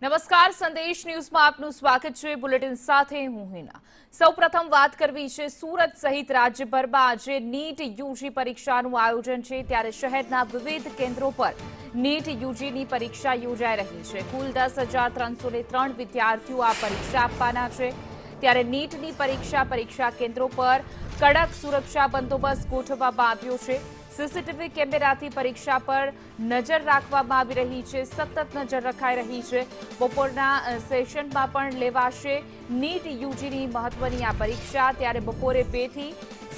નમસ્કાર, સંદેશ ન્યૂઝમાં આપનું સ્વાગત છે। બુલેટિન સાથે હું હિના। સૌપ્રથમ વાત કરવી છે સુરત સહિત રાજ્યભરમાં આજે નીટ યુજી પરીક્ષાનું આયોજન છે, ત્યારે શહેરના વિવિધ કેન્દ્રો પર નીટ યુજીની પરીક્ષા યોજાઈ રહી છે। કુલ 10,303 વિદ્યાર્થીઓ આ પરીક્ષા આપવાના છે, ત્યારે નીટની પરીક્ષા કેન્દ્રો પર કડક સુરક્ષા બંદોબસ્ત ગોઠવવામાં આવ્યો છે। સીસીટીવી કેમેરાથી પરીક્ષા પર નજર રાખવામાં આવી રહી છે, સતત નજર રખાઈ રહી છે। બપોરના સેશનમાં પણ લેવાશે નીટ યુજીની મહત્વની આ પરીક્ષા, ત્યારે બપોરે 2 થી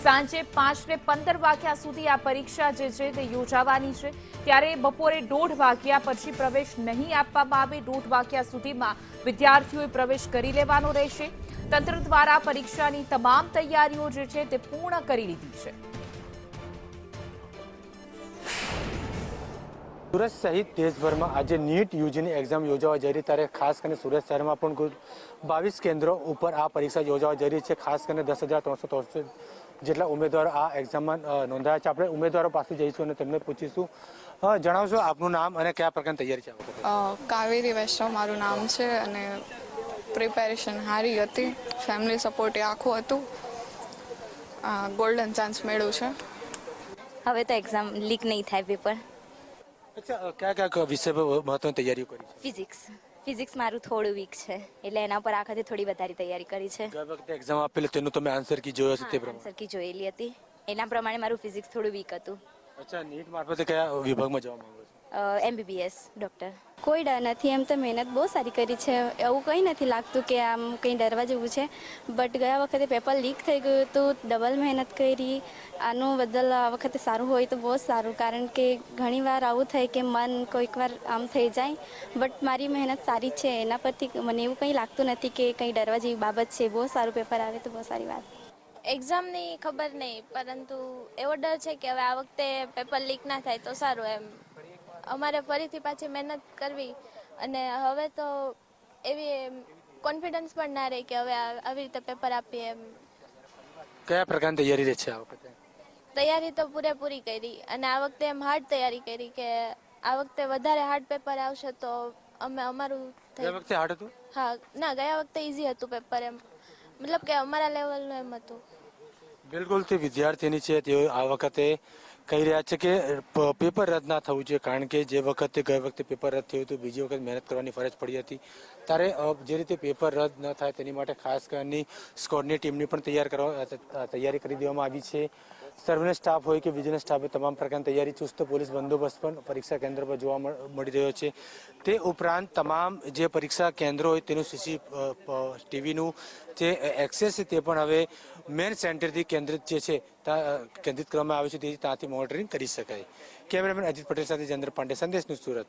સાંજે 5:15 વાગ્યા સુધી આ પરીક્ષા જે છે તે યોજાવાની છે। ત્યારે બપોરે 1:30 વાગ્યા પછી પ્રવેશ નહીં આપવામાં આવે, 1:30 વાગ્યા સુધીમાં વિદ્યાર્થીઓએ પ્રવેશ કરી લેવાનો રહેશે। તંત્ર દ્વારા પરીક્ષાની તમામ તૈયારીઓ જે છે તે પૂર્ણ કરી લીધી છે। સુરત સહિત દેશભરમાં આજે નીટ યુજીની એક્ઝામ યોજાવા જઈ રહી, ત્યારે ખાસ કરીને સુરત શહેરમાં પણ કુલ 22 કેન્દ્રો ઉપર આ પરીક્ષા યોજાવા જઈ રહી છે। ખાસ કરીને 10,363 જેટલા ઉમેદવારો આ એક્ઝામમાં નોંધાયા છે। આપણે ઉમેદવારો પાસે જઈશું અને તેમને પૂછીશું। જણાવશો આપનું નામ અને કયા પ્રકારની તૈયારી છે? કાવેરી વૈષ્ણવ મારું નામ છે અને પ્રિપેરેશન સારી હતી, ફેમિલી સપોર્ટ આખું હતું, ગોલ્ડન ચાન્સ મેળવ્યું છે। હવે તો એક્ઝામ લીક નહીં થાય પેપર। અચ્છા, કયા વિષય પર મહત્વની તૈયારીઓ કરી છે? ફિઝિક્સ મારું થોડું વીક છે, એટલે એના પર આખાથી થોડી વધારે તૈયારી કરી છે। ગયા વખતે એક્ઝામ આપેલી તેનું તમે આન્સર કી જોયો છે તે પ્રમાણે? આન્સર કી જોયેલી હતી, એના પ્રમાણે મારું ફિઝિક્સ થોડું વીક હતું। અચ્છા, નીટ મારફતે કયા વિભાગમાં જવા માંગો છો? MBBS doctor. કોઈ ડર નથી, એમ તો મહેનત બહુ સારી કરી છે, એવું કંઈ નથી લાગતું કે આમ કંઈ ડરવા જેવું છે। બટ ગયા વખતે પેપર લીક થઈ ગયું હતું, ડબલ મહેનત કરી, આનું બદલ આ વખતે સારું હોય તો બહુ સારું, કારણ કે ઘણીવાર આવું થાય કે મન કોઈક વાર આમ થઈ જાય, બટ મારી મહેનત સારી છે, એના પરથી મને એવું કંઈ લાગતું નથી કે કંઈ ડરવા જેવી બાબત છે। બહુ સારું પેપર આવે તો બહુ સારી વાત। એક્ઝામની ખબર નહીં, પરંતુ એવો ડર છે કે હવે આ વખતે પેપર લીક ના થાય તો સારું। એમ અમારે ફરીથી પાછી મહેનત કરવી, અને હવે તો એવી કોન્ફિડન્સ પણ ના રહે કે હવે આવી રીતે પેપર આપીએ। એમ કયા પ્રકારની તૈયારી રહે છે આ વખતે? તૈયારી તો પૂરેપૂરી કરી, અને આ વખતે એમ હાર્ડ તૈયારી કરી કે આ વખતે વધારે હાર્ડ પેપર આવશે તો અમે અમારું ગયા વખતે હાર્ડ હતું? હા, ના, ગયા વખતે ઇઝી હતું પેપર, એમ મતલબ કે અમારા લેવલનું એમ હતું। બિલકુલ, તે વિદ્યાર્થીની છે, તેઓ આ વખતે કહી રહ્યા છે કે પેપર રદ ના થવું જોઈએ, કારણ કે જે વખતે ગયા વખતે પેપર રદ થયું હતું, બીજી વખત મહેનત કરવાની ફરજ પડી હતી, ત્યારે જે રીતે પેપર રદ ન થાય તેની માટે ખાસ કરીને સ્કોડની ટીમની પણ તૈયારી કરી દેવામાં આવી છે। સર્વેલન્સ સ્ટાફ હોય કે બિઝનેસ સ્ટાફ, તમામ પ્રકારની તૈયારી, ચુસ્ત પોલીસ બંદોબસ્ત પણ પરીક્ષા કેન્દ્ર પર જોવા મળી રહ્યો છે। તે ઉપરાંત તમામ જે પરીક્ષા કેન્દ્રો હોય તેનું CCTVનું જે એક્સેસ છે તે પણ હવે મેન સેન્ટરથી કેન્દ્રિત જે છે કેન્દ્રિત કરવામાં આવ્યું છે, તેથી ત્યાંથી મોનિટરિંગ કરી શકાય। કેમેરામેન અજીત પટેલ સાથે જયેન્દ્ર પાંડે, સંદેશ ન્યૂઝ, સુરત।